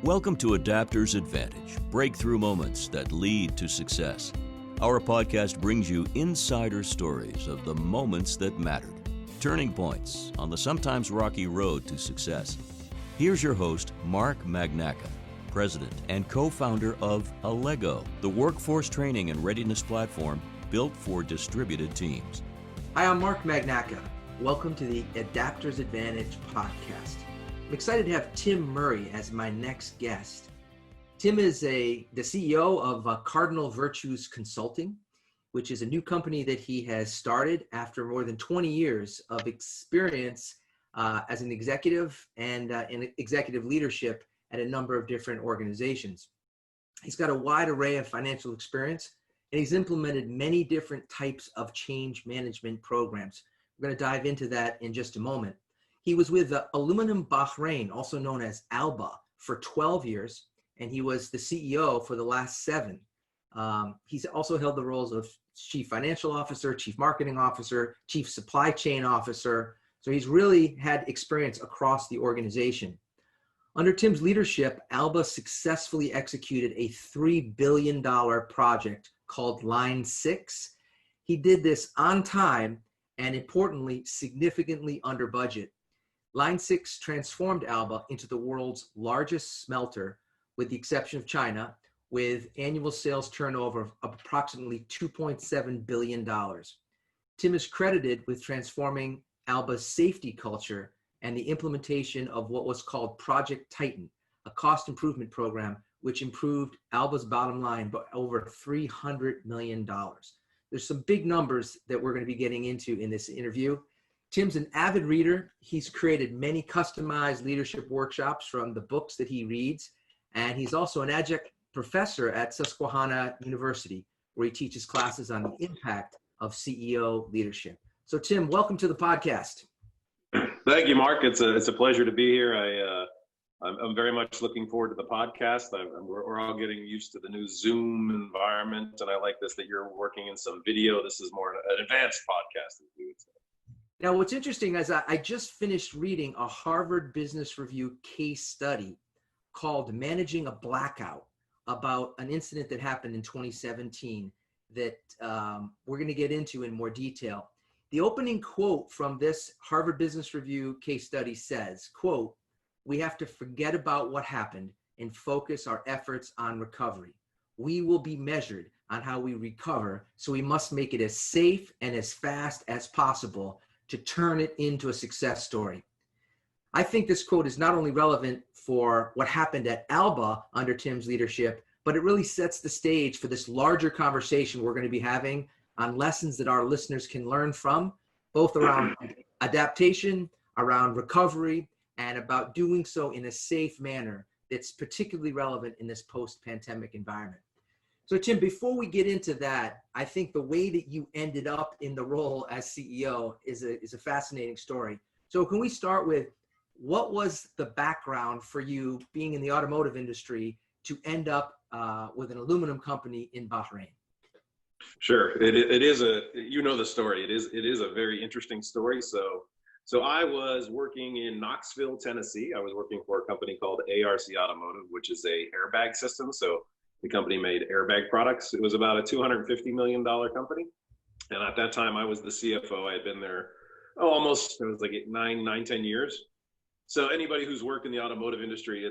Welcome to Adapter's Advantage, breakthrough moments that lead to success. Our podcast brings you insider stories of the moments that mattered, turning points on the sometimes rocky road to success. Here's your host, Mark Magnaca, president and co-founder of Allego, the workforce training and readiness platform built for distributed teams. Hi, I'm Mark Magnaca. Welcome to the Adapter's Advantage podcast. I'm excited to have Tim Murray as my next guest. Tim is the CEO of Cardinal Virtues Consulting, which is a new company that he has started after more than 20 years of experience as an executive and in executive leadership at a number of different organizations. He's got a wide array of financial experience, and he's implemented many different types of change management programs. We're going to dive into that in just a moment. He was with Aluminum Bahrain, also known as Alba, for 12 years, and he was the CEO for the last 7. He's also held the roles of Chief Financial Officer, Chief Marketing Officer, Chief Supply Chain Officer. So he's really had experience across the organization. Under Tim's leadership, Alba successfully executed a $3 billion project called Line 6. He did this on time and, importantly, significantly under budget. Line 6 transformed Alba into the world's largest smelter, with the exception of China, with annual sales turnover of approximately $2.7 billion. Tim is credited with transforming Alba's safety culture and the implementation of what was called Project Titan, a cost improvement program which improved Alba's bottom line by over $300 million. There's some big numbers that we're going to be getting into in this interview. Tim's an avid reader. He's created many customized leadership workshops from the books that he reads, and he's also an adjunct professor at Susquehanna University, where he teaches classes on the impact of CEO leadership. So Tim, welcome to the podcast. Thank you, Mark. It's a pleasure to be here. I'm very much looking forward to the podcast. We're all getting used to the new Zoom environment, and I like this that you're working in some video. This is more an advanced podcast, as we would say. Now, what's interesting is I just finished reading a Harvard Business Review case study called Managing a Blackout, about an incident that happened in 2017 that we're going to get into in more detail. The opening quote from this Harvard Business Review case study says, quote, "We have to forget about what happened and focus our efforts on recovery. We will be measured on how we recover, so we must make it as safe and as fast as possible to turn it into a success story." I think this quote is not only relevant for what happened at Alba under Tim's leadership, but it really sets the stage for this larger conversation we're going to be having on lessons that our listeners can learn from, both around adaptation, around recovery, and about doing so in a safe manner that's particularly relevant in this post-pandemic environment. So Tim, before we get into that, I think the way that you ended up in the role as CEO is a fascinating story. So can we start with, what was the background for you being in the automotive industry to end up with an aluminum company in Bahrain? Sure, it is you know the story. It is a very interesting story. So I was working in Knoxville, Tennessee. I was working for a company called ARC Automotive, which is a airbag system. So the company made airbag products. It was about a $250 million company. And at that time, I was the CFO. I had been there almost, it was like 10 years. So anybody who's worked in the automotive industry,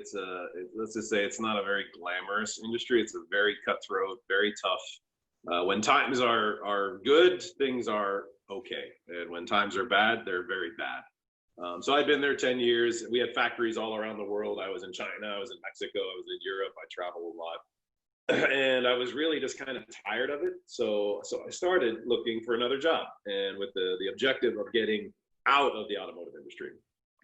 let's just say it's not a very glamorous industry. It's a very cutthroat, very tough. When times are good, things are okay. And when times are bad, they're very bad. So I'd been there 10 years. We had factories all around the world. I was in China, I was in Mexico, I was in Europe. I traveled a lot. And I was really just kind of tired of it. So I started looking for another job, and with the objective of getting out of the automotive industry.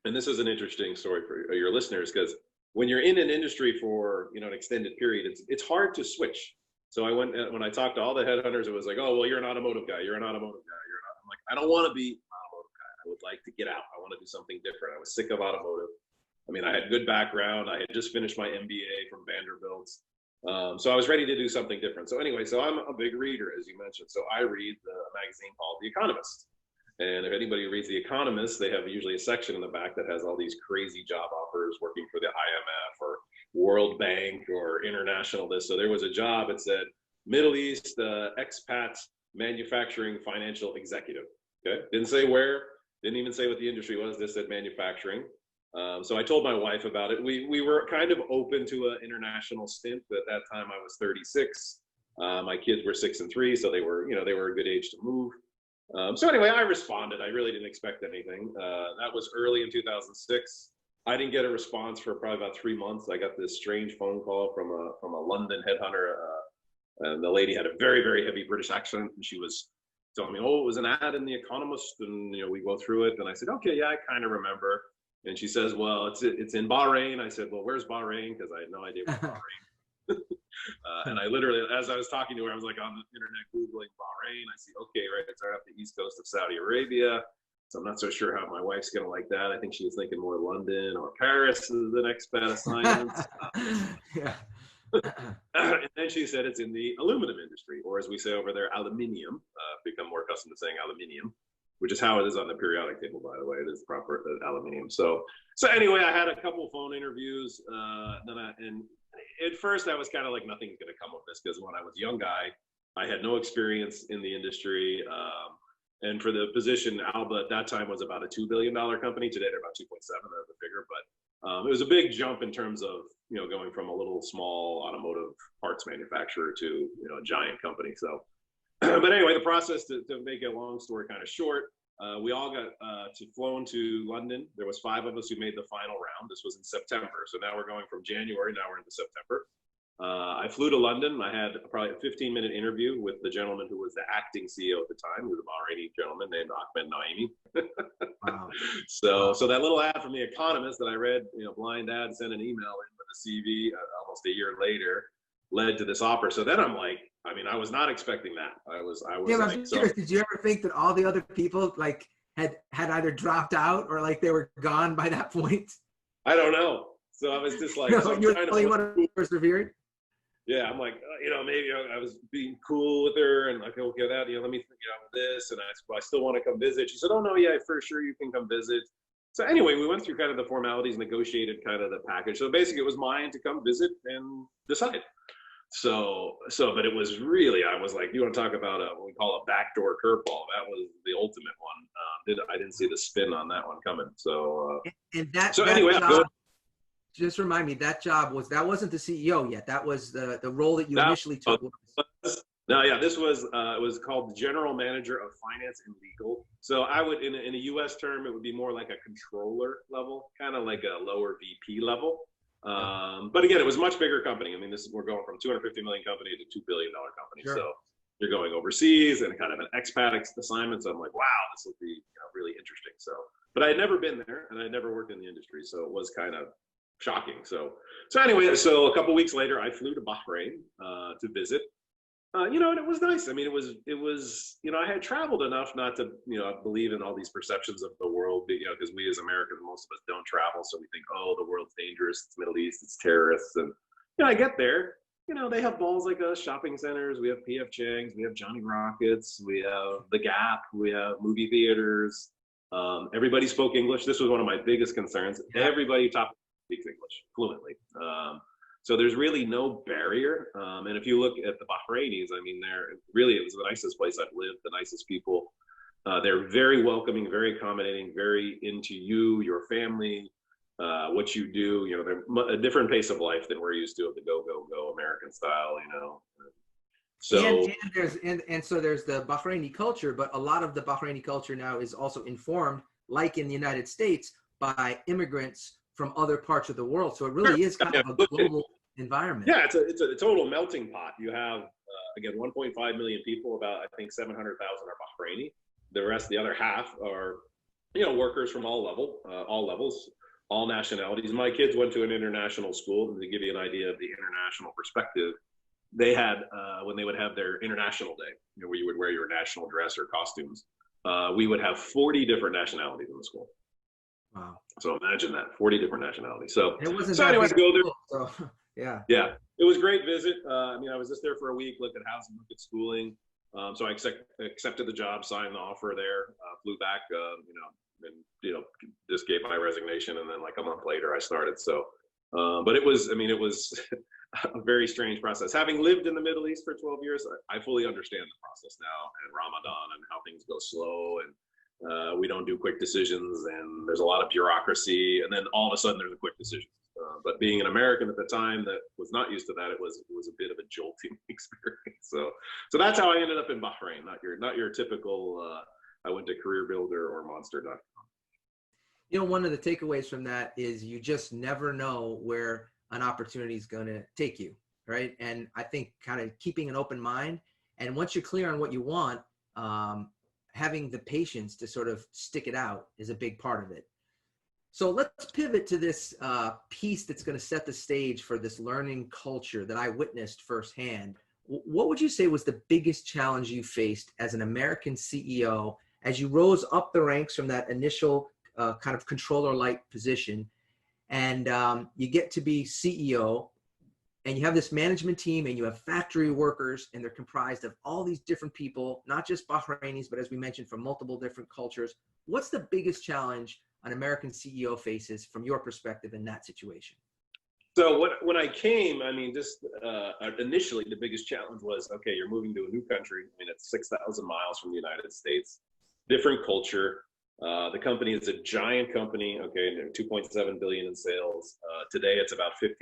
And this is an interesting story for your listeners, because when you're in an industry for an extended period, it's hard to switch. So when I talked to all the headhunters, it was like, oh, well, you're an automotive guy. You're an automotive guy. I'm like, I don't want to be an automotive guy. I would like to get out. I want to do something different. I was sick of automotive. I mean, I had good background. I had just finished my MBA from Vanderbilt. So I was ready to do something different. So anyway, so I'm a big reader, as you mentioned. So I read a magazine called The Economist. And if anybody reads The Economist, they have usually a section in the back that has all these crazy job offers, working for the IMF or World Bank or international this. So there was a job, it said Middle East expat manufacturing financial executive. Okay, didn't say where, didn't even say what the industry was, just said manufacturing. So I told my wife about it. We were kind of open to an international stint, but at that time I was 36. My kids were 6 and 3, so they were a good age to move. So anyway, I responded. I really didn't expect anything. That was early in 2006. I didn't get a response for probably about 3 months. I got this strange phone call from a London headhunter, and the lady had a very, very heavy British accent, and she was telling me, "Oh, it was an ad in the Economist," and we go through it, and I said, "Okay, yeah, I kind of remember." And she says, "Well, it's in Bahrain." I said, "Well, where's Bahrain?" Because I had no idea where Bahrain. And I literally, as I was talking to her, I was like on the internet Googling Bahrain. I see, okay, right, it's right off the east coast of Saudi Arabia. So I'm not so sure how my wife's going to like that. I think she was thinking more London or Paris is the next best assignment. Yeah. And then she said it's in the aluminum industry, or as we say over there, aluminium. Become more accustomed to saying aluminium, which is how it is on the periodic table, by the way. It is proper aluminium. So anyway, I had a couple phone interviews. And at first I was kind of like, nothing's going to come of this, because when I was a young guy, I had no experience in the industry. And for the position, Alba at that time was about a $2 billion company. Today they're about 2.7, that's the figure. But it was a big jump in terms of, going from a little small automotive parts manufacturer to, a giant company. So, but anyway, the process, to make a long story kind of short, we all got flown to London. There was 5 of us who made the final round. This was in September. So now we're going from January, now we're into September. I flew to London. I had probably a 15-minute interview with the gentleman who was the acting CEO at the time, who was a Bahraini gentleman named Ahmed Naimi. Wow. So that little ad from The Economist that I read, blind ad, sent an email in with a CV almost a year later, led to this offer. So then I'm like, I was not expecting that. I was Yeah, like, I'm curious, did you ever think that all the other people like had either dropped out or like they were gone by that point? I don't know. So I was just like, No, you're the only one who persevered. Yeah, I'm like, maybe I was being cool with her and like, okay, that, let me think this. And I still want to come visit. She said, "Oh no, yeah, for sure you can come visit." So anyway, we went through kind of the formalities, negotiated kind of the package. So basically it was mine to come visit and decide. But it was really, I was like, you want to talk about what we call a backdoor curveball? That was the ultimate one. I didn't see the spin on that one coming. So, anyway, job, just remind me, that job wasn't the CEO yet. That was the role that you initially took. No, yeah, this was it was called General Manager of Finance and Legal. So I would, in a U.S. term, it would be more like a controller level, kind of like a lower VP level. But again, it was a much bigger company. We're going from 250 million company to $2 billion company. Sure. So you're going overseas and kind of an expat assignment. So I'm like, wow, this will be really interesting. So, but I had never been there and I had never worked in the industry, so it was kind of shocking. So anyway, a couple of weeks later, I flew to Bahrain to visit. And it was nice. It was, I had traveled enough not to, believe in all these perceptions of the world, because we as Americans, most of us don't travel. So we think, oh, the world's dangerous. It's Middle East, it's terrorists. And, I get there, they have balls like us, shopping centers. We have P.F. Chang's, we have Johnny Rockets, we have The Gap, we have movie theaters. Everybody spoke English. This was one of my biggest concerns. Yeah. Everybody speaks English fluently. So there's really no barrier. And if you look at the Bahrainis, it was the nicest place I've lived, the nicest people. They're very welcoming, very accommodating, very into you, your family, what you do. They're a different pace of life than we're used to of the go American style, So so there's the Bahraini culture, but a lot of the Bahraini culture now is also informed, like in the United States, by immigrants from other parts of the world. So it really is kind of a global environment. Yeah, it's a total melting pot. You have, again, 1.5 million people, about, I think 700,000 are Bahraini. The other half are, workers from all levels, all nationalities. My kids went to an international school, and to give you an idea of the international perspective, they had, when they would have their international day, where you would wear your national dress or costumes, we would have 40 different nationalities in the school. Wow. So imagine that, 40 different nationalities. So anyway, go there. So, yeah. Yeah, it was a great visit. I was just there for a week, looked at housing, looked at schooling. So I accepted the job, signed the offer there, flew back, and just gave my resignation. And then like a month later, I started. So But it was, I mean, it was a very strange process. Having lived in the Middle East for 12 years, I fully understand the process now, and Ramadan and how things go slow, and we don't do quick decisions, and there's a lot of bureaucracy, and then all of a sudden there's a quick decision. But being an American at the time that was not used to that, it was a bit of a jolting experience. So that's how I ended up in Bahrain. Not your typical. I went to Career Builder or Monster.com. You know, one of the takeaways from that is you just never know where an opportunity is going to take you, right? And I think kind of keeping an open mind, and once you're clear on what you want, having the patience to sort of stick it out is a big part of it. So let's pivot to this piece that's going to set the stage for this learning culture that I witnessed firsthand. What would you say was the biggest challenge you faced as an American CEO as you rose up the ranks from that initial kind of controller-like position, and you get to be CEO, and you have this management team, and you have factory workers, and they're comprised of all these different people, not just Bahrainis, but as we mentioned, from multiple different cultures. What's the biggest challenge an American CEO faces from your perspective in that situation? So when I came, I mean, just initially the biggest challenge was, okay, you're moving to a new country. I mean, it's 6,000 miles from the United States, different culture. The company is a giant company, okay, 2.7 billion in sales. Today, it's about 15%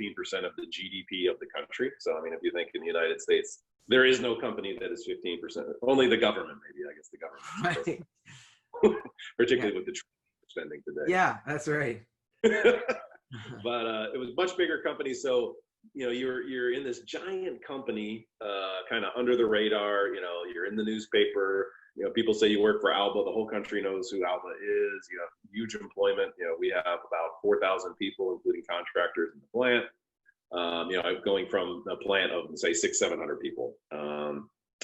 of the GDP of the country. So, I mean, if you think in the United States, there is no company that is 15%. Only the government, maybe, I guess the government. Right. Particularly with the spending today. Yeah, that's right. But it was much bigger company. So, you know, you're in this giant company, kind of under the radar, you know, you're in the newspaper. You know, people say you work for Alba. The whole country knows who Alba is. You have huge employment. You know, we have about 4,000 people, including contractors in the plant. You know, I'm going from a plant of, say, 600-700 people.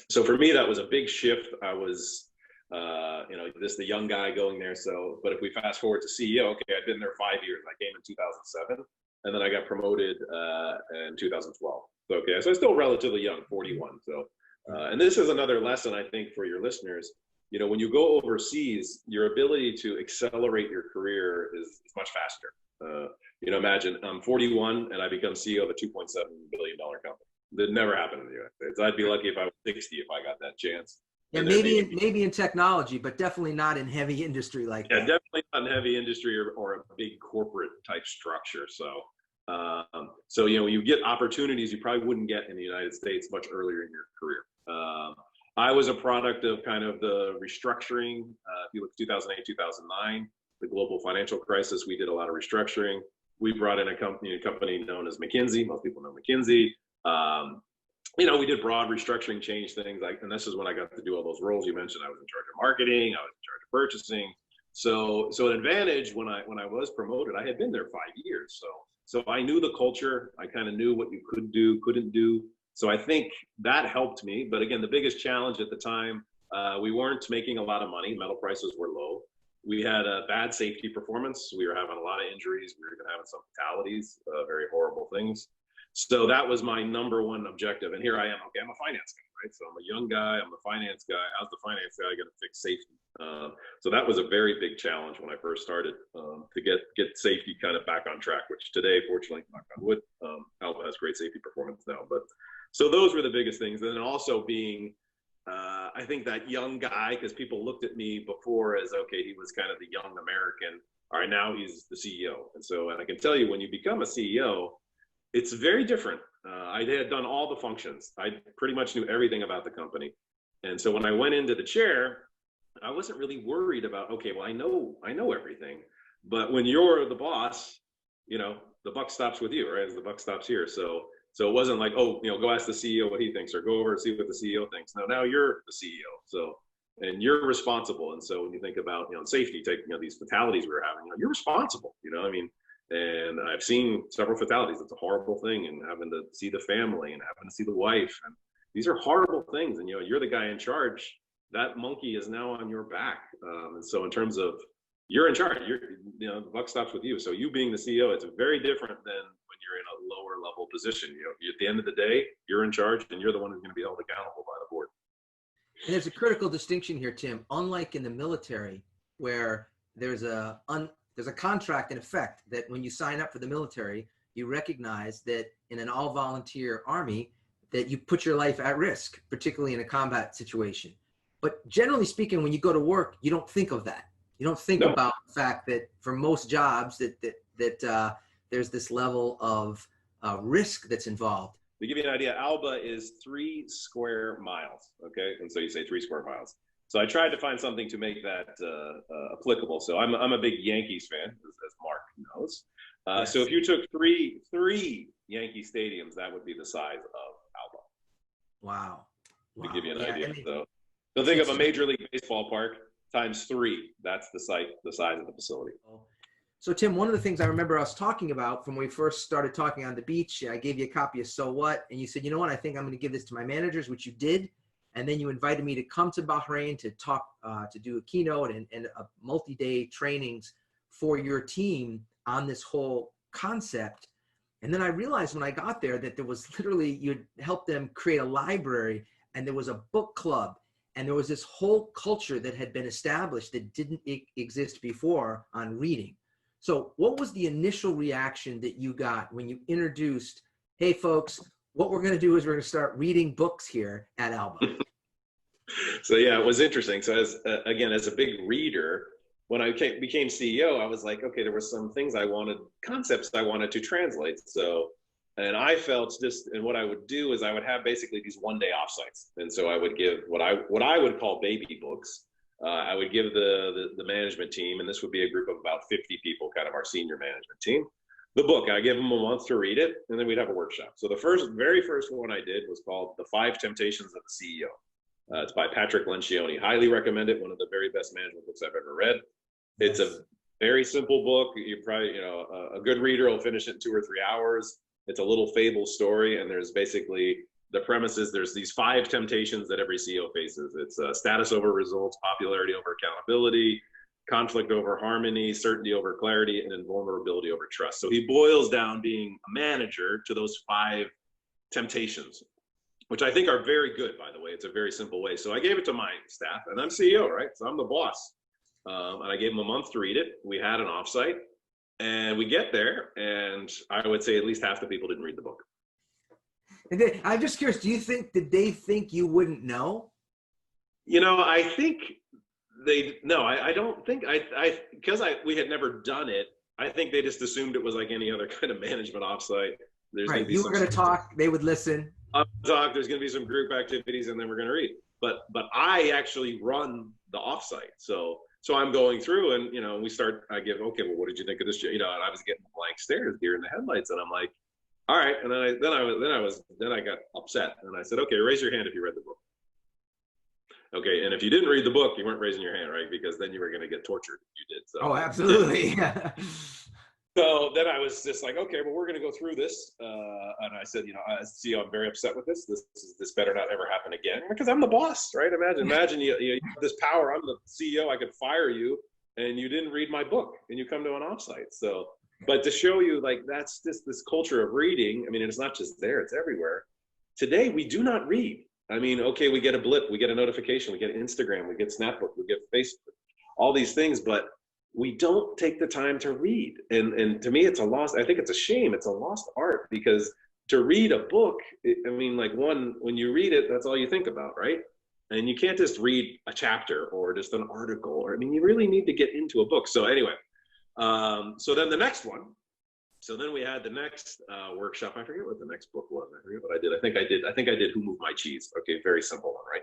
So for me, that was a big shift. I was, you know, the young guy going there. So, but if we fast forward to CEO, okay, I've been there 5 years. I came in 2007, and then I got promoted in 2012. So, okay, so I'm still relatively young, 41. So. And this is another lesson, I think, for your listeners. You know, when you go overseas, your ability to accelerate your career is much faster. You know, imagine I'm 41 and I become CEO of a $2.7 billion company. That never happened in the United States. I'd be lucky if I was 60 if I got that chance. Yeah, maybe in technology, but definitely not in heavy industry like that. Yeah, definitely not in heavy industry or a big corporate type structure. So, you know, you get opportunities you probably wouldn't get in the United States much earlier in your career. I was a product of kind of the restructuring. If you look at 2008, 2009, the global financial crisis, we did a lot of restructuring. We brought in a company known as McKinsey. Most people know McKinsey. You know, we did broad restructuring, change things and this is when I got to do all those roles you mentioned. I was in charge of marketing. I was in charge of purchasing. So an advantage when I was promoted, I had been there 5 years. So I knew the culture. I kind of knew what you could do, couldn't do. So I think that helped me. But again, the biggest challenge at the time, we weren't making a lot of money. Metal prices were low. We had a bad safety performance. We were having a lot of injuries. We were even having some fatalities, very horrible things. So that was my number one objective. And here I am. Okay, I'm a finance guy, right? So I'm a young guy. I'm the finance guy. How's the finance guy going to fix safety? So that was a very big challenge when I first started to get safety kind of back on track, which today, fortunately, knock on wood, Alba has great safety performance now. But so those were the biggest things. And then also being, I think that young guy, because people looked at me before as, okay, he was kind of the young American. All right, now he's the CEO. And I can tell you when you become a CEO, it's very different. I had done all the functions. I pretty much knew everything about the company. And so when I went into the chair, I wasn't really worried about, okay, well, I know everything. But when you're the boss, you know, the buck stops with you, right? The buck stops here. So it wasn't like, oh, you know, go ask the CEO what he thinks or go over and see what the CEO thinks. No, now you're the CEO. So, and you're responsible. And so when you think about, you know, safety, taking, you know, these fatalities we were having, you know, you're responsible, you know, I mean, and I've seen several fatalities. It's a horrible thing, and having to see the family and having to see the wife. And these are horrible things. And, you know, you're the guy in charge. That monkey is now on your back. And so in terms of you're in charge, you know, the buck stops with you. So you being the CEO, it's very different than when you're in a lower level position. You know, at the end of the day, you're in charge and you're the one who's going to be held accountable by the board. And there's a critical distinction here, Tim. Unlike in the military, where there's a contract in effect that when you sign up for the military, you recognize that in an all-volunteer army, that you put your life at risk, particularly in a combat situation. But generally speaking, when you go to work, you don't think of that. You don't think about the fact that for most jobs that there's this level of risk that's involved. To give you an idea, Alba is 3 square miles, okay? And so you say 3 square miles. So I tried to find something to make that applicable. So I'm a big Yankees fan, as Mark knows. Yes. So if you took three Yankee stadiums, that would be the size of Alba. Wow. To give you an idea. I mean, So think of a Major League Baseball park times 3. That's the size of the facility. So Tim, one of the things I remember us talking about from when we first started talking on the beach, I gave you a copy of So What, and you said, you know what, I think I'm going to give this to my managers, which you did. And then you invited me to come to Bahrain to talk, to do a keynote and a multi-day trainings for your team on this whole concept. And then I realized when I got there that there was literally, you'd help them create a library, and there was a book club, and there was this whole culture that had been established that didn't exist before on reading. So what was the initial reaction that you got when you introduced, hey folks, what we're going to do is we're going to start reading books here at Alba? So yeah, it was interesting. So as a big reader, when I became CEO, I was like, okay, there were some things concepts I wanted to translate. So, and I felt and what I would do is I would have basically these one-day offsites. And so I would give what I would call baby books. I would give the management team, and this would be a group of about 50 people, kind of our senior management team, the book. I give them a month to read it, and then we'd have a workshop. So the very first one I did was called The 5 Temptations of the CEO. It's by Patrick Lencioni. Highly recommend it. One of the very best management books I've ever read. It's a very simple book. You probably, a good reader will finish it in 2 or 3 hours. It's a little fable story, and there's basically the premise is there's these 5 temptations that every CEO faces. It's status over results, popularity over accountability, conflict over harmony, certainty over clarity, and invulnerability over trust. So he boils down being a manager to those 5 temptations, which I think are very good, by the way. It's a very simple way. So I gave it to my staff, and I'm CEO, right? So I'm the boss. And I gave them a month to read it. We had an offsite, and we get there, and I would say at least half the people didn't read the book. And then, I'm just curious, did they think you wouldn't know? I think I don't think, because we had never done it, I think they just assumed it was like any other kind of management offsite. Right, you were going to talk, they would listen. There's going to be some group activities, and then we're going to read. But I actually run the offsite. So I'm going through, and I give, okay, well, what did you think of this? And I was getting blank stares, deer in the headlights, and I'm like, all right. And then I got upset, and I said, okay, raise your hand if you read the book. Okay, and if you didn't read the book, you weren't raising your hand, right? Because then you were going to get tortured if you did. So. Oh, absolutely. So then I was just like, okay, well, we're going to go through this. And I said, as CEO, I'm very upset with this. This better not ever happen again, because I'm the boss, right? Imagine you have this power. I'm the CEO. I could fire you, and you didn't read my book, and you come to an offsite. So, but to show you, like, that's just this culture of reading. I mean, it's not just there; it's everywhere. Today, we do not read. I mean, okay, we get a blip, we get a notification, we get Instagram, we get Snapbook, we get Facebook, all these things, but we don't take the time to read. And to me, it's a lost, I think it's a shame. It's a lost art, because to read a book, when you read it, that's all you think about, right? And you can't just read a chapter or just an article, you really need to get into a book. So anyway, so then the next one, so then we had the next workshop. I forget what the next book was. I forget what I did. I think I did Who Moved My Cheese. Okay, very simple one, right?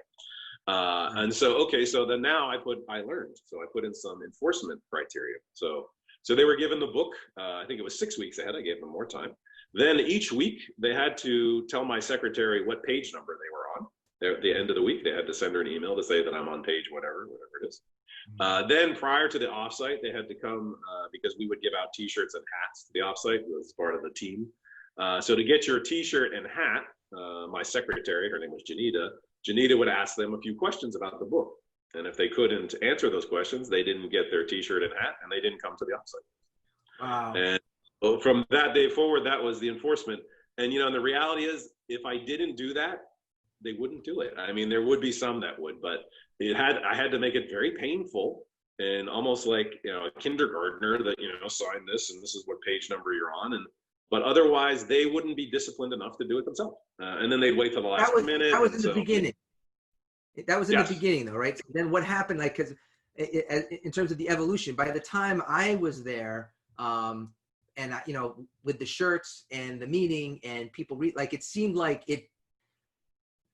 And so, okay, so then now I learned. So I put in some enforcement criteria. So they were given the book. I think it was 6 weeks ahead. I gave them more time. Then each week they had to tell my secretary what page number they were on. At the end of the week, they had to send her an email to say that I'm on page whatever it is. Then prior to the offsite, they had to come because we would give out T-shirts and hats to the offsite. It was part of the team. So to get your T-shirt and hat, my secretary, her name was Janita would ask them a few questions about the book. And if they couldn't answer those questions, they didn't get their T-shirt and hat, and they didn't come to the offsite. Wow. And from that day forward, that was the enforcement. And, and the reality is, if I didn't do that, they wouldn't do it. I mean, there would be some that would, but I had to make it very painful, and almost like, a kindergartner that, sign this, and this is what page number you're on. but otherwise they wouldn't be disciplined enough to do it themselves. And then they'd wait till the last minute. That was in so, the beginning. That was in yes. the beginning, though, right? So then what happened, like, because in terms of the evolution, by the time I was there, and you know, with the shirts and the meeting and people like, it seemed like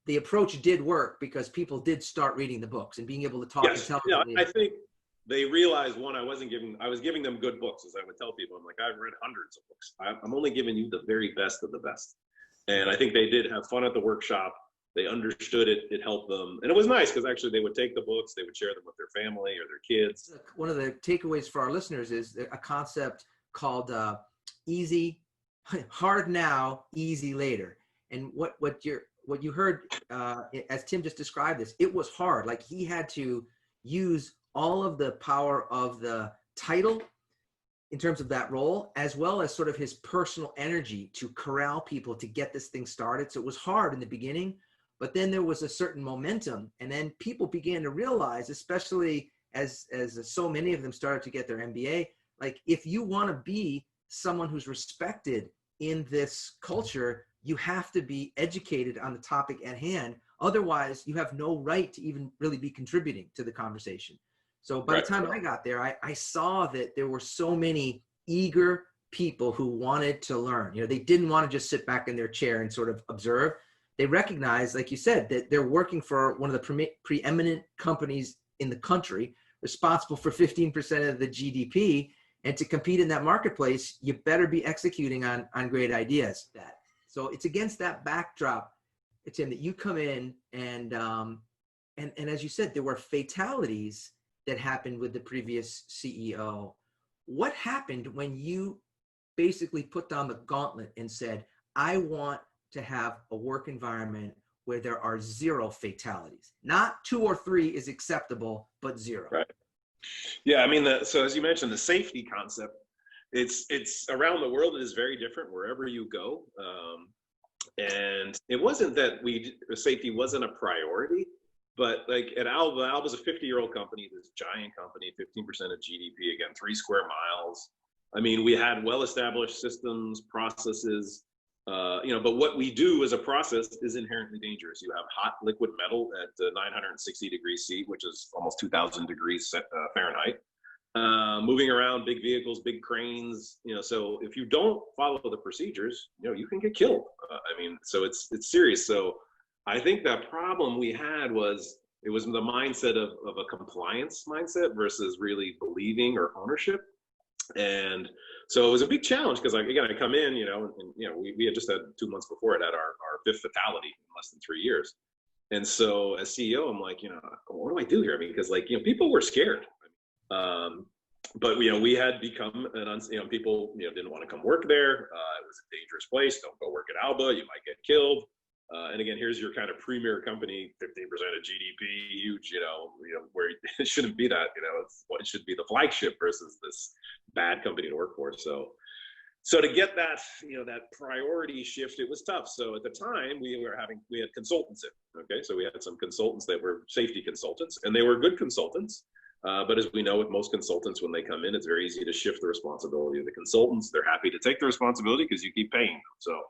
the approach did work because people did start reading the books and being able to talk Yes. intelligently. I think they realized, one, I was giving them good books, as I would tell people. I'm like, I've read hundreds of books. I'm only giving you the very best of the best. And I think they did have fun at the workshop. They understood it. It helped them. And it was nice because actually they would take the books, they would share them with their family or their kids. One of the takeaways for our listeners is a concept called hard now, easy later. And what you heard as Tim just described this, it was hard. Like, he had to use all of the power of the title in terms of that role, as well as sort of his personal energy to corral people to get this thing started. So it was hard in the beginning, but then there was a certain momentum, and then people began to realize, especially as so many of them started to get their MBA, like, if you want to be someone who's respected in this culture, you have to be educated on the topic at hand. Otherwise, you have no right to even really be contributing to the conversation. So by the time I got there, I saw that there were so many eager people who wanted to learn. You know, they didn't want to just sit back in their chair and sort of observe. They recognized, like you said, that they're working for one of the preeminent companies in the country, responsible for 15% of the GDP. And to compete in that marketplace, you better be executing on great ideas. So it's against that backdrop, Tim, that you come in and as you said, there were fatalities that happened with the previous CEO. What happened when you basically put down the gauntlet and said, I want to have a work environment where there are zero fatalities? Not 2 or 3 is acceptable, but 0. Right. Yeah, I mean, so as you mentioned, the safety concept, it's around the world. It is very different wherever you go. And it wasn't that safety wasn't a priority, but like at Alba's a 50-year-old company, this giant company, 15% of GDP, again, 3 square miles. I mean, we had well-established systems, processes, but what we do as a process is inherently dangerous. You have hot liquid metal at 960 degrees C, which is almost 2000 degrees Fahrenheit. Moving around big vehicles, big cranes, so if you don't follow the procedures, you can get killed. So it's serious. So I think that problem we had was the mindset of a compliance mindset versus really believing or ownership. And so it was a big challenge because, like, again, I come in, we had just had 2 months before it had our 5th fatality in less than 3 years. And so as CEO, I'm like, what do I do here? Because people were scared. But we had become people didn't want to come work there. It was a dangerous place. Don't go work at Alba. You might get killed. And again, here's your kind of premier company, 15% of GDP, huge, where it shouldn't be that, it should be the flagship versus this bad company to work for. So to get that, that priority shift, it was tough. So at the time we had consultants in, okay? So we had some consultants that were safety consultants, and they were good consultants. But as we know, with most consultants, when they come in, it's very easy to shift the responsibility of the consultants. They're happy to take the responsibility because you keep paying them. So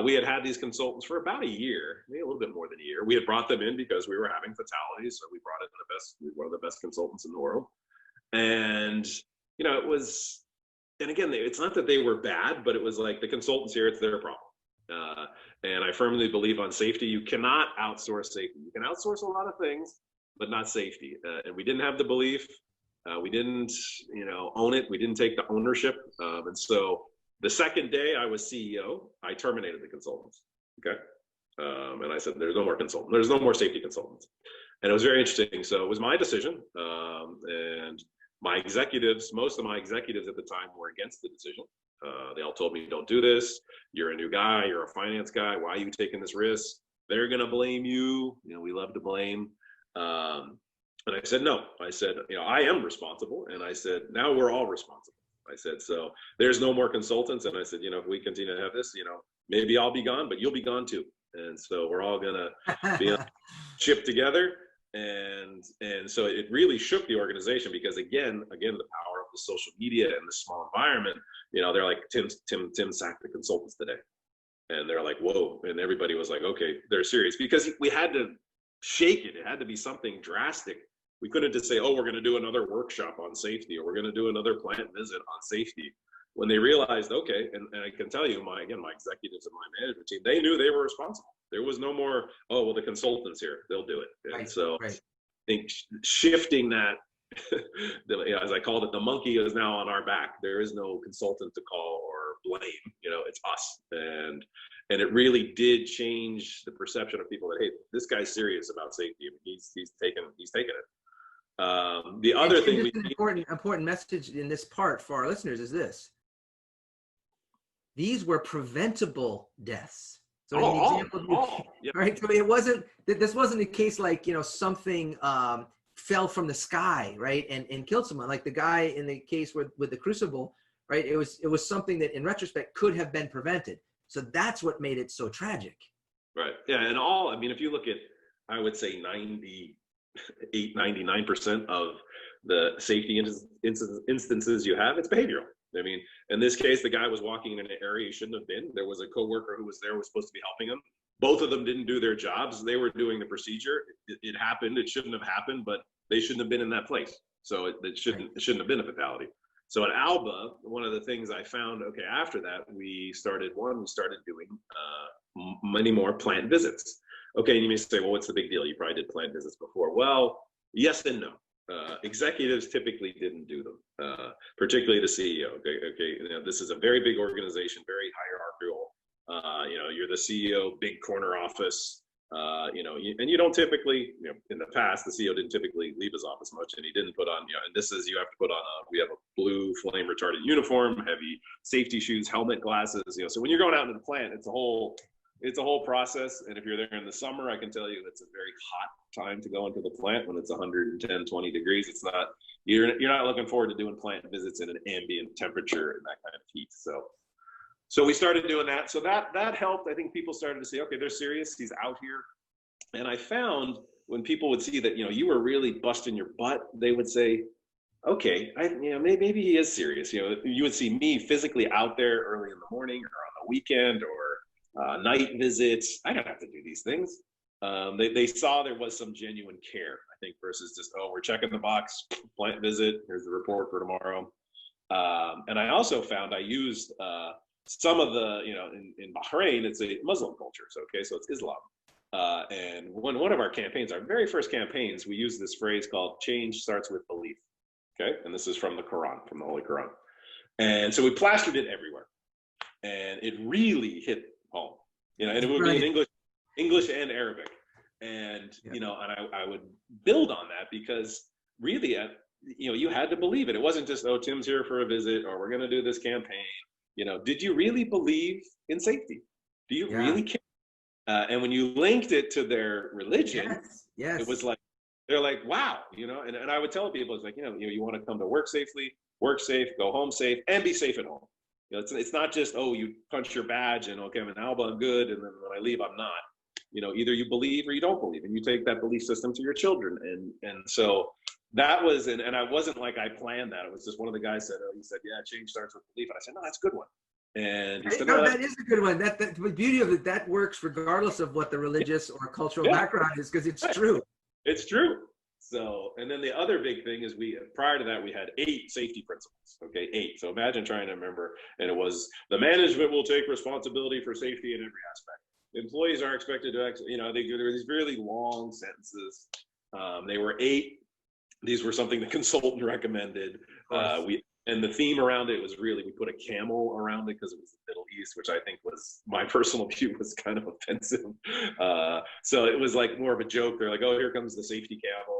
we had these consultants for about a year, maybe a little bit more than a year. We had brought them in because we were having fatalities. So we brought in one of the best consultants in the world. And, it was, and again, it's not that they were bad, but it was like the consultants here, it's their problem. And I firmly believe on safety. You cannot outsource safety. You can outsource a lot of things, but not safety. And we didn't have the belief. We didn't, own it. We didn't take the ownership. And so the second day I was CEO, I terminated the consultants. Okay. And I said, there's no more consultants. There's no more safety consultants. And it was very interesting. So it was my decision. And most of my executives at the time were against the decision. They all told me, don't do this. You're a new guy. You're a finance guy. Why are you taking this risk? They're going to blame you. We love to blame. And I said, no. I said, I am responsible. And I said, now we're all responsible. I said, so there's no more consultants. And I said, if we continue to have this, maybe I'll be gone, but you'll be gone too. And so we're all going to be on a ship together. And so it really shook the organization because again, the power of the social media and the small environment, they're like, Tim sacked the consultants today. And they're like, whoa. And everybody was like, okay, they're serious, because we had to shake it. It had to be something drastic. We couldn't just say, oh, we're going to do another workshop on safety, or we're going to do another plant visit on safety. When they realized, okay, and I can tell you, my executives and my management team, they knew they were responsible. There was no more, oh, well, the consultant's here, they'll do it. And Right, so right. I think shifting that, as I called it, the monkey is now on our back. There is no consultant to call or blame. It's us. And it really did change the perception of people that, hey, this guy's serious about safety. I mean, he's taken it. The other thing, an important message in this part for our listeners is this: these were preventable deaths. So in the example, yeah. right? So this wasn't a case like, something fell from the sky, right, and killed someone, like the guy in the case with the crucible, right? It was something that in retrospect could have been prevented. So that's what made it so tragic. Right. Yeah. And if you look at, I would say 99% of the safety instances you have, it's behavioral. I mean, in this case, the guy was walking in an area he shouldn't have been. There was a coworker who was there, was supposed to be helping him. Both of them didn't do their jobs. They were doing the procedure. It happened. It shouldn't have happened, but they shouldn't have been in that place. So it shouldn't have been a fatality. So at Alba, one of the things I found, okay, after that, we started doing many more plant visits. Okay, and you may say, well, what's the big deal? You probably did plant visits before. Well, yes and no. Executives typically didn't do them, particularly the CEO. Okay, this is a very big organization, very hierarchical. You're the CEO, big corner office. And you don't typically, in the past, the CEO didn't typically leave his office much, and he didn't put on, and this is, you have to put on we have a blue flame retardant uniform, heavy safety shoes, helmet, glasses. So when you're going out into the plant, it's a whole process. And if you're there in the summer, I can tell you it's a very hot time to go into the plant when it's 110, 20 degrees. It's not, you're not looking forward to doing plant visits in an ambient temperature and that kind of heat. So we started doing that. So that helped. I think people started to say, okay, they're serious. He's out here. And I found when people would see that, you were really busting your butt, they would say, okay, maybe he is serious. You would see me physically out there early in the morning or on the weekend or night visits. I don't have to do these things. They saw there was some genuine care, I think, versus just, oh, we're checking the box, plant visit, here's the report for tomorrow. And I also found I used some of the, in Bahrain, it's a Muslim culture. So it's Islam. And one of our campaigns, our very first campaigns, we used this phrase called change starts with belief. Okay. And this is from the Quran, from the Holy Quran. And so we plastered it everywhere. And it really hit home, and it would be in English and Arabic. And, and I would build on that because really, you had to believe it. It wasn't just, oh, Tim's here for a visit, or we're going to do this campaign. Did you really believe in safety? Do you really care? And when you linked it to their religion, yes. It was like, they're like, wow, and I would tell people, it's like, you want to come to work safely, work safe, go home safe, and be safe at home. It's not just, oh, you punch your badge and, okay, I'm in Alba, I'm good, and then when I leave, I'm not. Either you believe or you don't believe, and you take that belief system to your children. And so that was, and I wasn't like I planned that. It was just one of the guys said, yeah, change starts with belief. And I said, no, that's a good one. And he said, no, that is a good one. The beauty of it, that works regardless of what the religious or cultural background is, because it's true. It's true. So, and then the other big thing is prior to that, we had 8 safety principles. Okay, 8. So imagine trying to remember, and it was the management will take responsibility for safety in every aspect. Employees are expected to, there were these really long sentences. They were 8. These were something the consultant recommended. And the theme around it was really, we put a camel around it because it was the Middle East, which I think was, my personal view, was kind of offensive. So it was like more of a joke. They're like, oh, here comes the safety camel.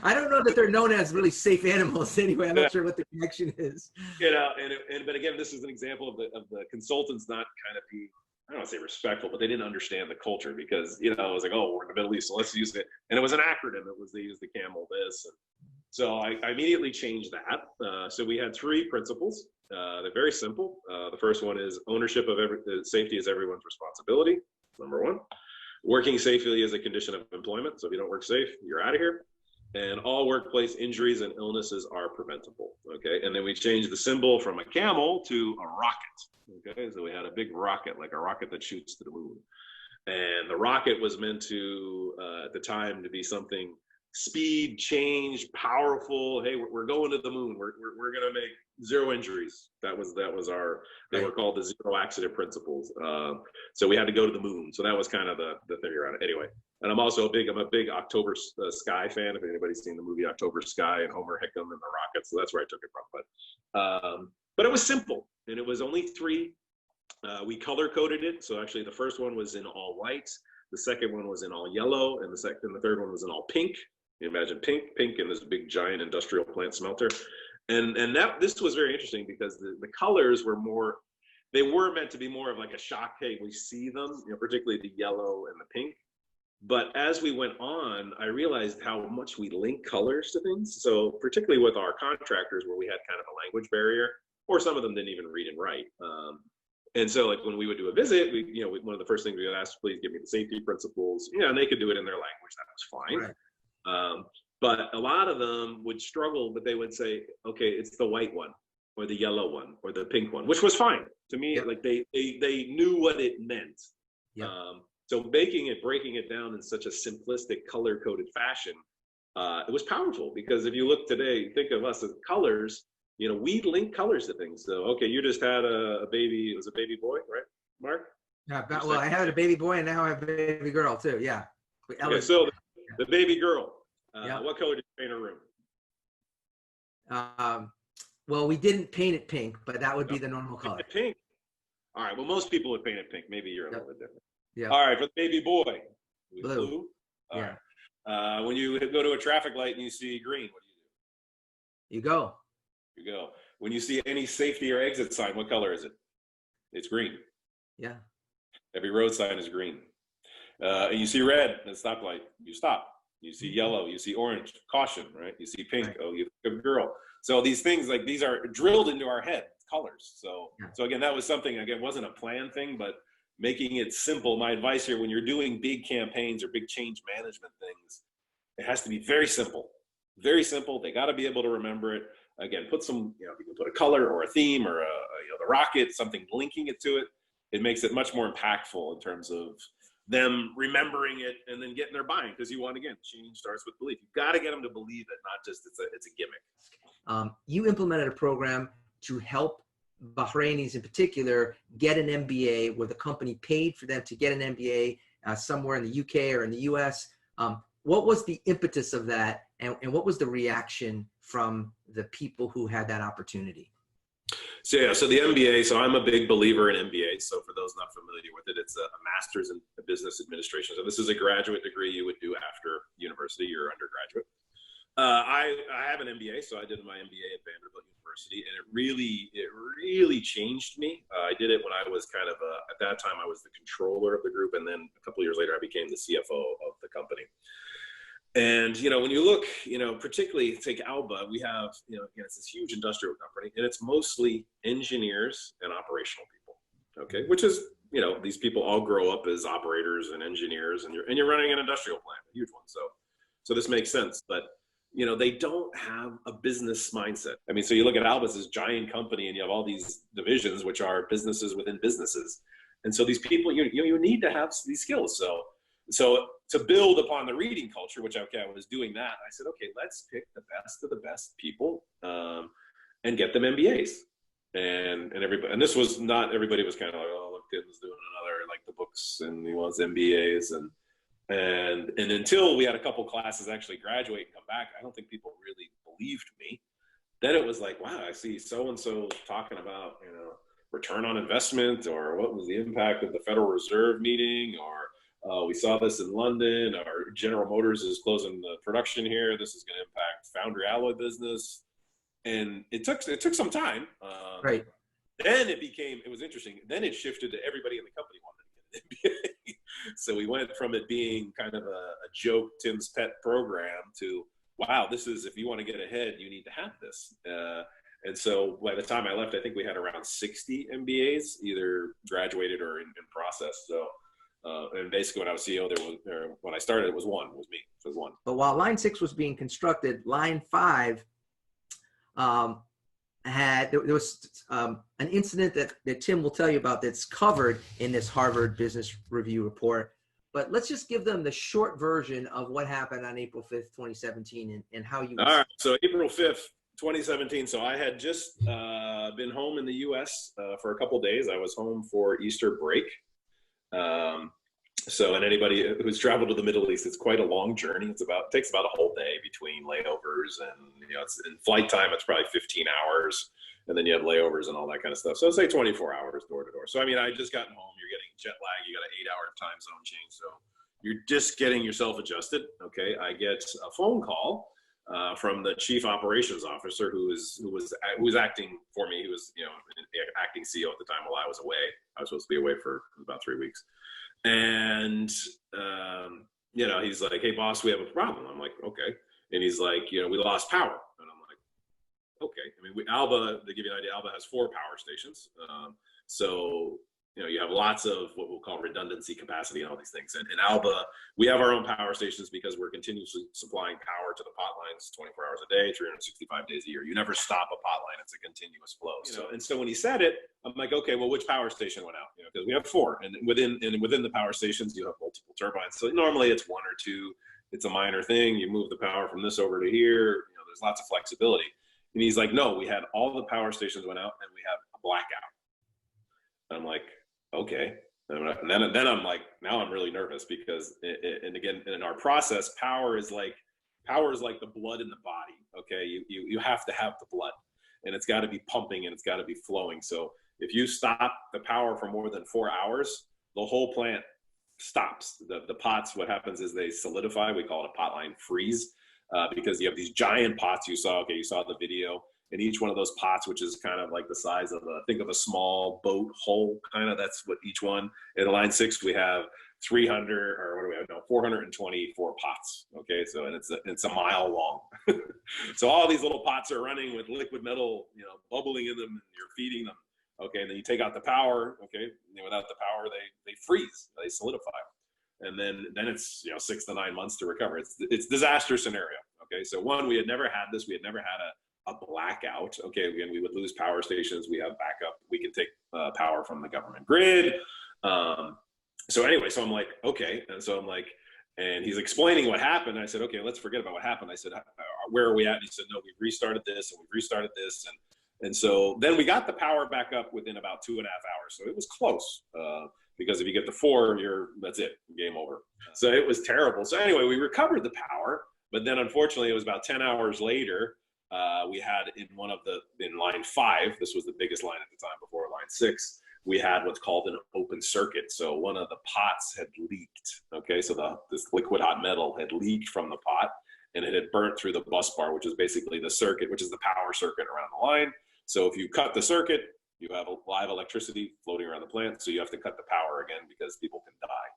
I don't know that they're known as really safe animals anyway. I'm not sure what the connection is. But again, this is an example of the consultants not kind of being, I don't want to say respectful, but they didn't understand the culture because, it was like, oh, we're in the Middle East, so let's use it. And it was an acronym. They used the camel this. And so I immediately changed that. So we had 3 principles. They're very simple. The first one is ownership of safety is everyone's responsibility. Number 1. Working safely is a condition of employment. So if you don't work safe, you're out of here. and all workplace injuries and illnesses are preventable. Okay, and then we changed the symbol from a camel to a rocket. Okay, so we had a big rocket, like a rocket that shoots to the moon. And the rocket was meant to, at the time, to be something speed, change, powerful. Hey, we're going to the moon. We're going to make zero injuries. That was our. They were called the zero accident principles. So we had to go to the moon. So that was kind of the theory around it. Anyway, and I'm a big October Sky fan. If anybody's seen the movie October Sky and Homer Hickam and the rocket, so that's where I took it from. But it was simple, and it was only 3. We color coded it. So actually the first one was in all white. The second one was in all yellow. And the third one was in all pink. You imagine pink in this big giant industrial plant smelter. And this was very interesting because the colors were they were meant to be more of like a shock. Hey, we see them, particularly the yellow and the pink. But as we went on, I realized how much we link colors to things. So particularly with our contractors where we had kind of a language barrier, or some of them didn't even read and write. And so like when we would do a visit, one of the first things we would ask, please give me the safety principles, and they could do it in their language. That was fine. Right. But a lot of them would struggle, but they would say, okay, it's the white one or the yellow one or the pink one, which was fine to me. Yep. Like they knew what it meant. Yep. So breaking it down in such a simplistic color coded fashion, it was powerful because if you look today, think of us as colors. We link colors to things. So, okay, you just had a baby. It was a baby boy, right, Mark? Yeah. Well, I had a baby boy, and now I have a baby girl too. Yeah. Okay, so the baby girl. What color did you paint her room? Well, we didn't paint it pink, but that would be the normal color. Pink. All right. Well, most people would paint it pink. Maybe you're a little bit different. Yeah. All right, for the baby boy. Blue. All right. When you go to a traffic light and you see green, what do? You go. You go. When you see any safety or exit sign, what color is it? It's green. Yeah. Every road sign is green. And you see red at a stoplight, you stop. You see yellow, you see orange, caution, right? You see pink, you see a girl. So these things, like these are drilled into our head, colors. So again, that was something, again, wasn't a planned thing, but making it simple. My advice here, when you're doing big campaigns or big change management things, it has to be very simple. Very simple. They got to be able to remember it. Again, put some, you can put a color or a theme or the rocket, something linking it to it. It makes it much more impactful in terms of them remembering it and then getting their buying, because you want, again, change starts with belief. You've got to get them to believe it, not just it's a gimmick. You implemented a program to help Bahrainis in particular get an MBA, where the company paid for them to get an MBA somewhere in the UK or in the US. What was the impetus of that, and what was the reaction from the people who had that opportunity? So the MBA, so I'm a big believer in MBA. So for those not familiar with it, it's a master's in business administration. So this is a graduate degree you would do after university or undergraduate. I have an MBA, so I did my MBA at Vanderbilt University, and it really changed me. I did it when I was kind of at that time I was the controller of the group, and then a couple of years later I became the CFO of the company. And, when you look, particularly take Alba, we have, again, it's this huge industrial company, and it's mostly engineers and operational people, okay? Which is, these people all grow up as operators and engineers, and you're running an industrial plant, a huge one. So this makes sense, but, they don't have a business mindset. I mean, so you look at Alba, this giant company, and you have all these divisions, which are businesses within businesses. And so these people, you need to have these skills. So to build upon the reading culture, which I was doing that, I said, okay, let's pick the best of the best people and get them MBAs. And everybody, and this was not, everybody was kind of like, oh, look, Tim's doing another, like the books, and he wants MBAs. And until we had a couple classes actually graduate and come back, I don't think people really believed me. Then it was like, wow, I see so-and-so talking about, return on investment, or what was the impact of the Federal Reserve meeting, or we saw this in London, or General Motors is closing the production here. This is going to impact foundry alloy business. And it took some time. Right. Then it was interesting. Then it shifted to everybody in the company wanted to get an MBA. So we went from it being kind of a joke, Tim's pet program, to, wow, this is, if you want to get ahead, you need to have this. And so by the time I left, I think we had around 60 MBAs, either graduated or in process. So And basically, when I was CEO, when I started, it was me. So it was one. But while line 6 was being constructed, line 5 there was an incident that Tim will tell you about that's covered in this Harvard Business Review report. But let's just give them the short version of what happened on April 5th, 2017, and how you. All right. So April 5th, 2017. So I had just been home in the U.S. For a couple of days. I was home for Easter break. And anybody who's traveled to the Middle East, it's quite a long journey. It takes about a whole day between layovers and, it's in flight time, it's probably 15 hours. And then you have layovers and all that kind of stuff. So say 24 hours door to door. So, I just gotten home, you're getting jet lag, you got an 8-hour time zone change. So you're just getting yourself adjusted. Okay. I get a phone call from the chief operations officer who was acting for me. He was, acting CEO at the time while I was away. I was supposed to be away for about 3 weeks. And, he's like, "Hey boss, we have a problem." I'm like, "Okay." And he's like, "We lost power." And I'm like, "Okay." Alba, to give you an idea, Alba has 4 power stations. So, you have lots of what we'll call redundancy capacity and all these things. And in Alba, we have our own power stations because we're continuously supplying power to the pot lines 24 hours a day, 365 days a year. You never stop a pot line. It's a continuous flow. So when he said it, I'm like, okay, well, which power station went out? Because we have 4, and within the power stations, you have multiple turbines. So normally it's 1 or 2. It's a minor thing. You move the power from this over to here. There's lots of flexibility. And he's like, "No, we had all the power stations went out, and we have a blackout." I'm like, okay. And then I'm like, now I'm really nervous because, and again, in our process, power is like the blood in the body. Okay. You have to have the blood, and it's got to be pumping and it's got to be flowing. So if you stop the power for more than 4 hours, the whole plant stops. The pots, what happens is they solidify. We call it a pot line freeze, because you have these giant pots. You saw the video. And each one of those pots, which is kind of like the size of think of a small boat hull, kind of, that's what each one. In line 6, we have 424 pots. Okay, so and it's a mile long. So all these little pots are running with liquid metal, bubbling in them, and you're feeding them. Okay, and then you take out the power. Okay, without the power, they freeze, they solidify, and then it's 6 to 9 months to recover. It's disaster scenario. Okay, so we had never had this. We had never had a blackout. Okay, again, we would lose power stations. We have backup. We can take power from the government grid. So I'm like, okay. And so I'm like, and he's explaining what happened. I said, okay, let's forget about what happened. I said, where are we at? And he said, no, we've restarted this and we've restarted this. And so then we got the power back up within about 2.5 hours. So it was close, because if you get to 4, that's it, game over. So it was terrible. So anyway, we recovered the power, but then unfortunately it was about 10 hours later. We had in line 5, this was the biggest line at the time before line 6, we had what's called an open circuit. So one of the pots had leaked. Okay, so this liquid hot metal had leaked from the pot, and it had burnt through the bus bar, which is basically the circuit, which is the power circuit around the line. So if you cut the circuit, you have live electricity floating around the plant. So you have to cut the power again because people can die.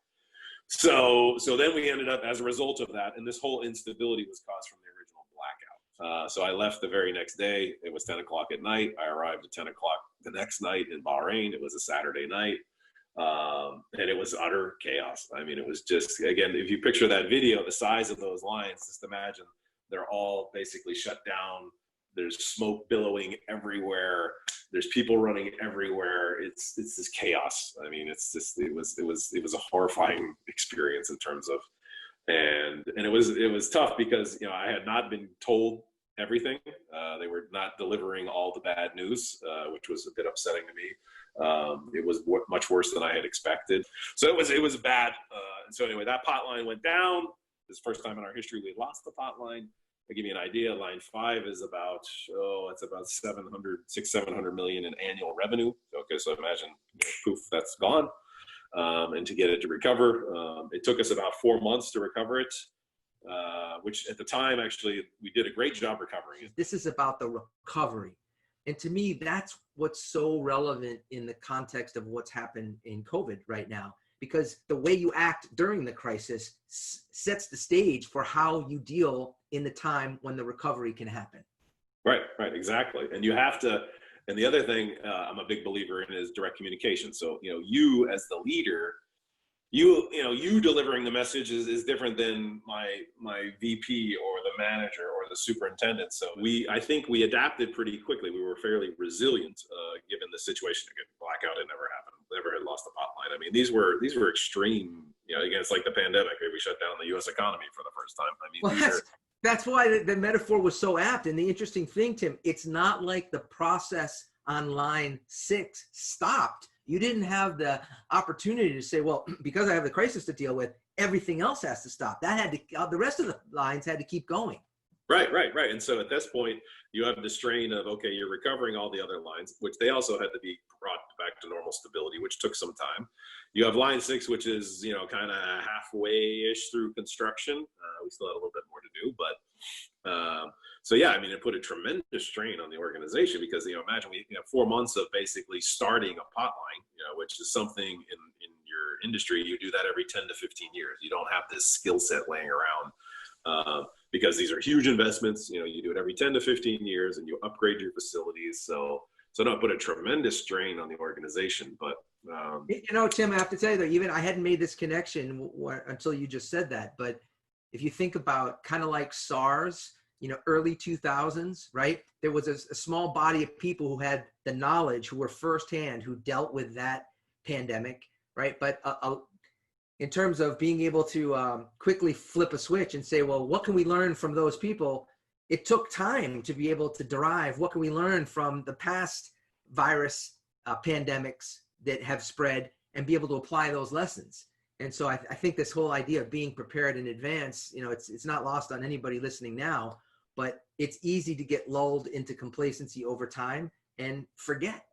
So then we ended up, as a result of that, and this whole instability was caused from the original blackout. So I left the very next day. It was 10 o'clock at night. I arrived at 10 o'clock the next night in Bahrain. It was a Saturday night. And it was utter chaos. I mean, it was just, again, if you picture that video, the size of those lines, just imagine they're all basically shut down. There's smoke billowing everywhere. There's people running everywhere. It's this chaos. I mean, it's just, it was a horrifying experience in terms of, and it was tough because, you know, I had not been told everything. They were not delivering all the bad news, which was a bit upsetting to me. It was much worse than I had expected. So it was bad. And so anyway, that pot line went down. This is the first time in our history we lost the pot line. To give you an idea, line 5 is about, it's about 700 million in annual revenue. Okay, so imagine, poof, that's gone. And to get it to recover, it took us about 4 months to recover it, which at the time, actually, we did a great job recovering it. This is about the recovery. And to me, that's what's so relevant in the context of what's happened in COVID right now, because the way you act during the crisis sets the stage for how you deal in the time when the recovery can happen. Right, exactly. And you have to, and the other thing I'm a big believer in is direct communication. So, you know, you as the leader, you delivering the message is different than my VP or the manager or the superintendent. So I think we adapted pretty quickly. We were fairly resilient given the situation. Again, blackout had never happened. Never had lost a hotline. I mean, these were extreme. Again, it's like the pandemic. We shut down the U.S. economy for the first time. I mean, well, that's why the metaphor was so apt. And the interesting thing, Tim, it's not like the process on line 6 stopped. You didn't have the opportunity to say, well, because I have the crisis to deal with, everything else has to stop. That had to, the rest of the lines had to keep going. Right. And so at this point, you have the strain of, okay, you're recovering all the other lines, which they also had to be brought back to normal stability, which took some time. You have line 6, which is, kind of halfway-ish through construction. We still had a little bit more to do, but so yeah, I mean, it put a tremendous strain on the organization because, imagine we 4 months of basically starting a pot line, which is something in your industry, you do that every 10 to 15 years. You don't have this skill set laying around because these are huge investments. You do it every 10 to 15 years and you upgrade your facilities. So that put a tremendous strain on the organization. But Tim, I have to tell you though, even I hadn't made this connection until you just said that. But if you think about kind of like SARS, early 2000s, right? There was a small body of people who had the knowledge, who were firsthand, who dealt with that pandemic, right? But in terms of being able to quickly flip a switch and say, well, what can we learn from those people? It took time to be able to derive what can we learn from the past virus pandemics that have spread and be able to apply those lessons. And so I think this whole idea of being prepared in advance, it's not lost on anybody listening now, but it's easy to get lulled into complacency over time and forget.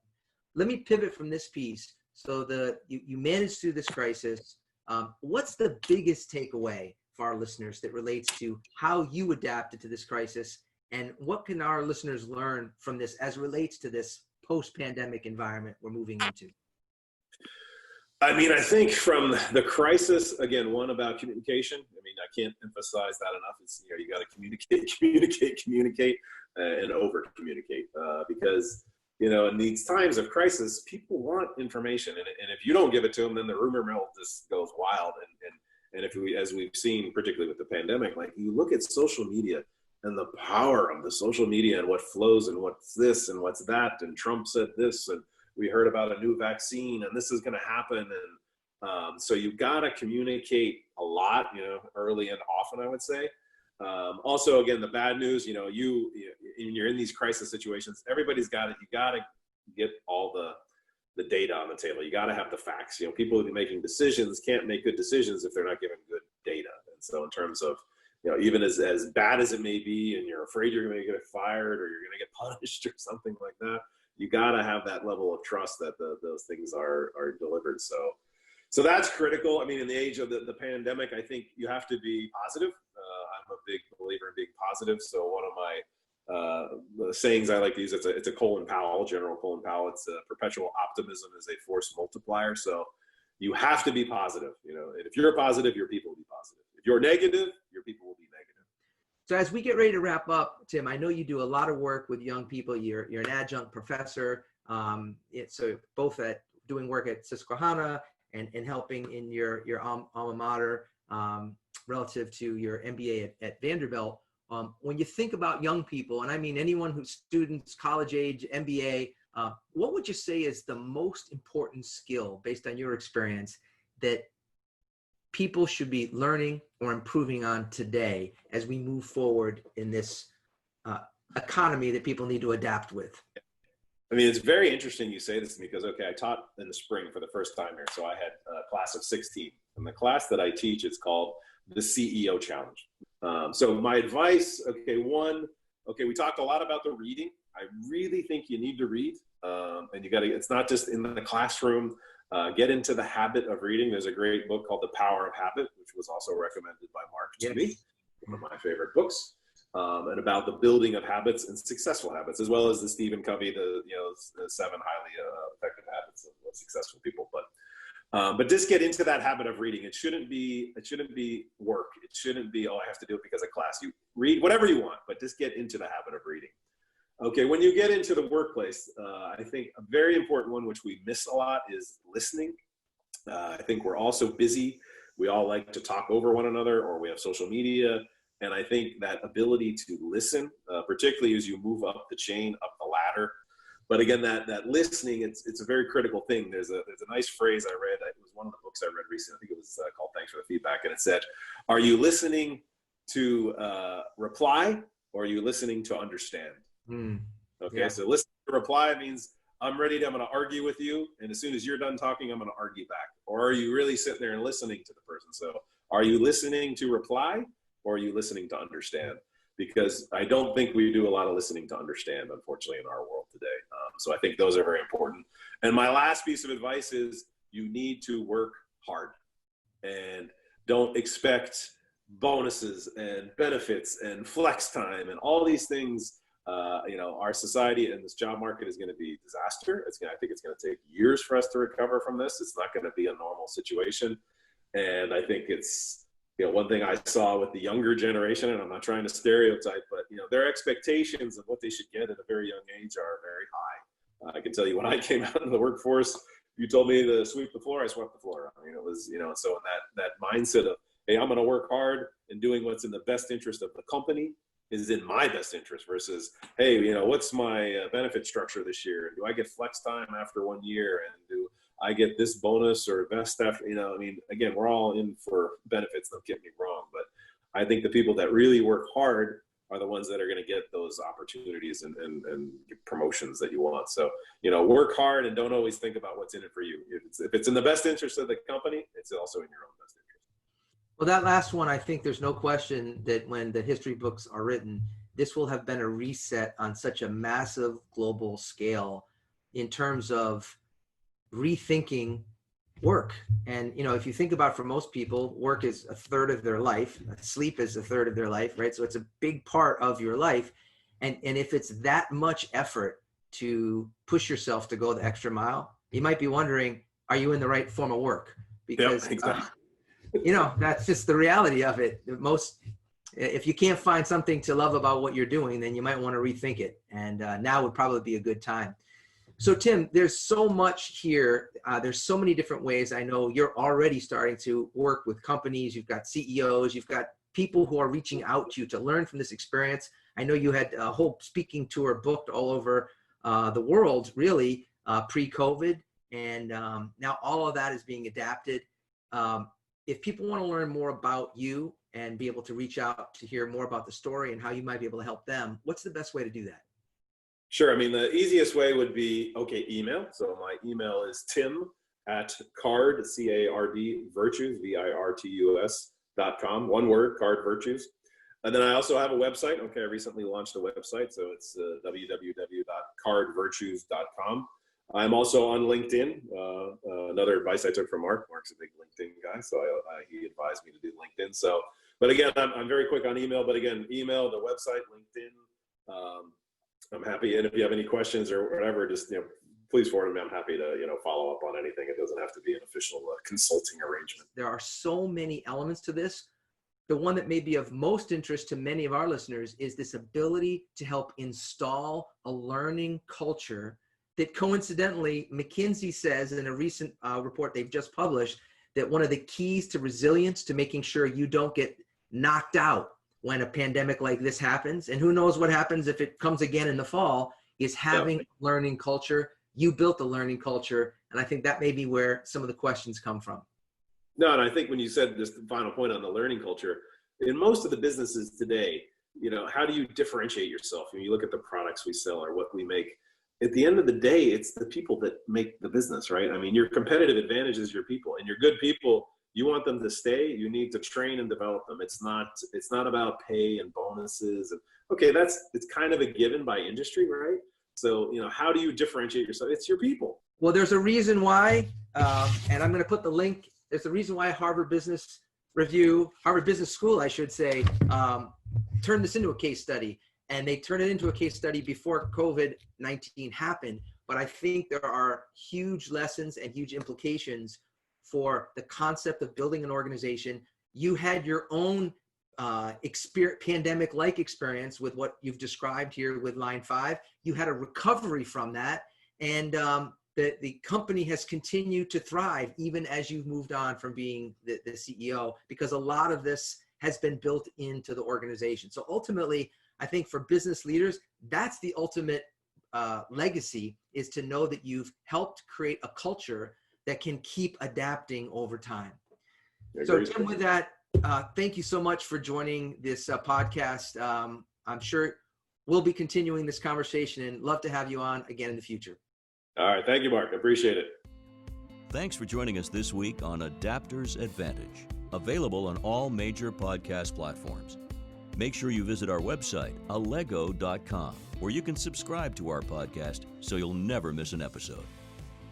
Let me pivot from this piece. So you managed through this crisis. What's the biggest takeaway for our listeners that relates to how you adapted to this crisis, and what can our listeners learn from this as relates to this post-pandemic environment we're moving into? I mean, I think from the crisis, again, one about communication. I mean, I can't emphasize that enough. It's, you got to communicate, and over communicate because, in these times of crisis, people want information. And if you don't give it to them, then the rumor mill just goes wild. And if as we've seen, particularly with the pandemic, like you look at social media and the power of the social media and what flows and what's this and what's that. And Trump said this, and we heard about a new vaccine and this is going to happen. And so you've got to communicate a lot, early and often, I would say. Also, again, the bad news, you're in these crisis situations, everybody's got it. You got to get all the data on the table. You got to have the facts. People who are making decisions can't make good decisions if they're not given good data. And so in terms of, even as bad as it may be, and you're afraid you're going to get fired or you're going to get punished or something like that, you got to have that level of trust that those things are delivered. So that's critical. I mean, in the age of the pandemic, I think you have to be positive. I'm a big believer in being positive. So one of my sayings I like to use, it's a General Colin Powell. It's perpetual optimism is a force multiplier. So you have to be positive. And if you're positive, your people will be positive. If you're negative, your people will be negative. So as we get ready to wrap up, Tim, I know you do a lot of work with young people. You're an adjunct professor. So both at doing work at Susquehanna and helping in your alma mater relative to your MBA at Vanderbilt. When you think about young people, and I mean anyone who's students, college age, MBA, what would you say is the most important skill based on your experience that people should be learning or improving on today as we move forward in this economy that people need to adapt with? I mean, it's very interesting you say this because, I taught in the spring for the first time here. So I had a class of 16. And the class that I teach, it's called the CEO Challenge. So my advice, we talked a lot about the reading. I really think you need to read. And it's not just in the classroom. Get into the habit of reading. There's a great book called The Power of Habit, which was also recommended by Mark to me, one of my favorite books, and about the building of habits and successful habits, as well as the Stephen Covey, the 7 highly effective habits of successful people. But just get into that habit of reading. It shouldn't be work. It shouldn't be, I have to do it because of class. You read whatever you want, but just get into the habit of reading. Okay, when you get into the workplace, I think a very important one, which we miss a lot, is listening. I think we're also busy. We all like to talk over one another, or we have social media. And I think that ability to listen, particularly as you move up the chain, up the ladder. But again, that listening, it's a very critical thing. There's a nice phrase I read. It was one of the books I read recently. I think it was called "Thanks for the Feedback," and it said, "Are you listening to reply, or are you listening to understand?" Okay, yeah. So listening to reply means I'm ready. I'm going to argue with you, and as soon as you're done talking, I'm going to argue back. Or are you really sitting there and listening to the person? So, are you listening to reply, or are you listening to understand? Because I don't think we do a lot of listening to understand, unfortunately, in our world today. So I think those are very important. And my last piece of advice is you need to work hard, and don't expect bonuses and benefits and flex time and all these things. Our society and this job market is going to be a disaster. I think it's going to take years for us to recover from this. It's not going to be a normal situation. And I think it's, one thing I saw with the younger generation, and I'm not trying to stereotype, but their expectations of what they should get at a very young age are very high. I can tell you when I came out into the workforce, you told me to sweep the floor, I swept the floor. I mean, it was, so in that mindset of, hey, I'm going to work hard, and doing what's in the best interest of the company is in my best interest, versus, hey, what's my benefit structure this year? Do I get flex time after 1 year? And do I get this bonus or vest after, again, we're all in for benefits, don't get me wrong, but I think the people that really work hard are the ones that are going to get those opportunities and promotions that you want. So, work hard and don't always think about what's in it for you. If it's in the best interest of the company, it's also in your own best interest. Well, that last one, I think there's no question that when the history books are written, this will have been a reset on such a massive global scale in terms of rethinking work. And, if you think about, for most people, work is a third of their life, sleep is a third of their life, right? So it's a big part of your life. And if it's that much effort to push yourself to go the extra mile, you might be wondering, are you in the right form of work? Because, yep, exactly. That's just the reality of it. If you can't find something to love about what you're doing, then you might want to rethink it. And now would probably be a good time. So Tim, there's so much here. There's so many different ways. I know you're already starting to work with companies. You've got CEOs, you've got people who are reaching out to you to learn from this experience. I know you had a whole speaking tour booked all over the world, really, pre-COVID. And now all of that is being adapted. If people want to learn more about you and be able to reach out to hear more about the story and how you might be able to help them, what's the best way to do that? Sure. I mean, the easiest way would be, email. So my email is tim@card, C-A-R-D, virtues, virtus.com. One word, Card Virtues. And then I also have a website. I recently launched a website. So it's www.cardvirtues.com. I'm also on LinkedIn. Another advice I took from Mark. Mark's a big LinkedIn guy, so he advised me to do LinkedIn. So, but again, I'm very quick on email. But again, email, the website, LinkedIn. I'm happy, and if you have any questions or whatever, just please forward me. I'm happy to follow up on anything. It doesn't have to be an official consulting arrangement. There are so many elements to this. The one that may be of most interest to many of our listeners is this ability to help install a learning culture that, coincidentally, McKinsey says in a recent report they've just published that one of the keys to resilience, to making sure you don't get knocked out when a pandemic like this happens, and who knows what happens if it comes again in the fall, is having learning culture. You built a learning culture, and I think that may be where some of the questions come from. No, and I think when you said this, the final point on the learning culture, in most of the businesses today, how do you differentiate yourself? When you look at the products we sell or what we make, at the end of the day, it's the people that make the business, right? I mean, your competitive advantage is your people, and your good people, you want them to stay, you need to train and develop them. It's not about pay and bonuses. And it's kind of a given by industry, right? So, how do you differentiate yourself? It's your people. Well, there's a reason why, and I'm going to put the link. There's a reason why Harvard Business School, I should say, turned this into a case study. And they turned it into a case study before COVID-19 happened. But I think there are huge lessons and huge implications for the concept of building an organization. You had your own pandemic-like experience with what you've described here with Line 5. You had a recovery from that. And the company has continued to thrive even as you've moved on from being the CEO, because a lot of this has been built into the organization. So ultimately, I think for business leaders, that's the ultimate legacy, is to know that you've helped create a culture that can keep adapting over time. So Tim, with that, thank you so much for joining this podcast. I'm sure we'll be continuing this conversation and love to have you on again in the future. All right. Thank you, Mark. I appreciate it. Thanks for joining us this week on Adapters Advantage, available on all major podcast platforms. Make sure you visit our website, allego.com, where you can subscribe to our podcast so you'll never miss an episode.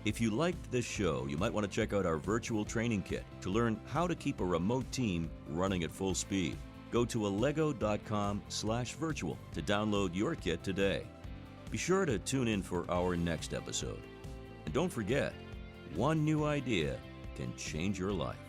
If you liked this show, you might want to check out our virtual training kit to learn how to keep a remote team running at full speed. Go to allego.com/virtual to download your kit today. Be sure to tune in for our next episode. And don't forget, one new idea can change your life.